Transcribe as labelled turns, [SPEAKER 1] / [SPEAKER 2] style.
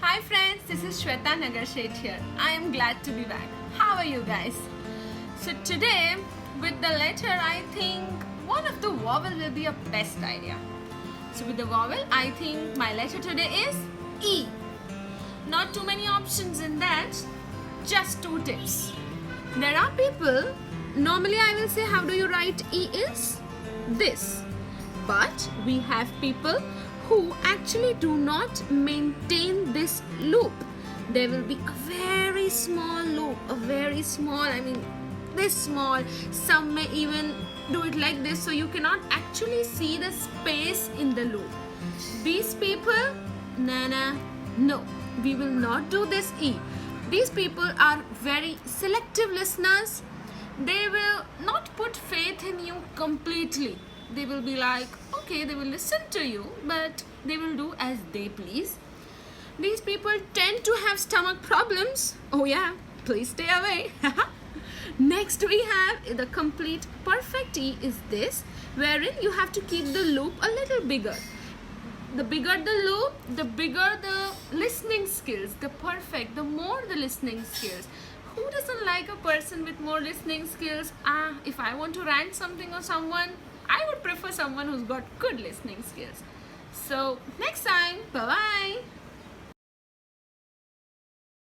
[SPEAKER 1] Hi friends, this is Shweta Nagarsheth here. I am glad to be back. How are you guys? So today with the letter, I think one of the vowel will be a best idea. So with the vowel, I think my letter today is E. Not too many options in that, just two tips. There are people, normally I will say how do you write E is this. But we have people who actually do not maintain this loop. There will be a very small loop, this small. Some may even do it like this, so you cannot actually see the space in the loop. These people, no, we will not do this E. These people are very selective listeners. They will not put faith in you completely. They will be like, okay, they will listen to you, but they will do as they please. These people tend to have stomach problems. Oh yeah, please stay away. Next we have the complete perfect E is this, wherein you have to keep the loop a little bigger. The bigger the loop, the bigger the listening skills. The more the listening skills. Who doesn't like a person with more listening skills? If I want to rant something or someone, I would prefer someone who's got good listening skills. So next time, bye-bye.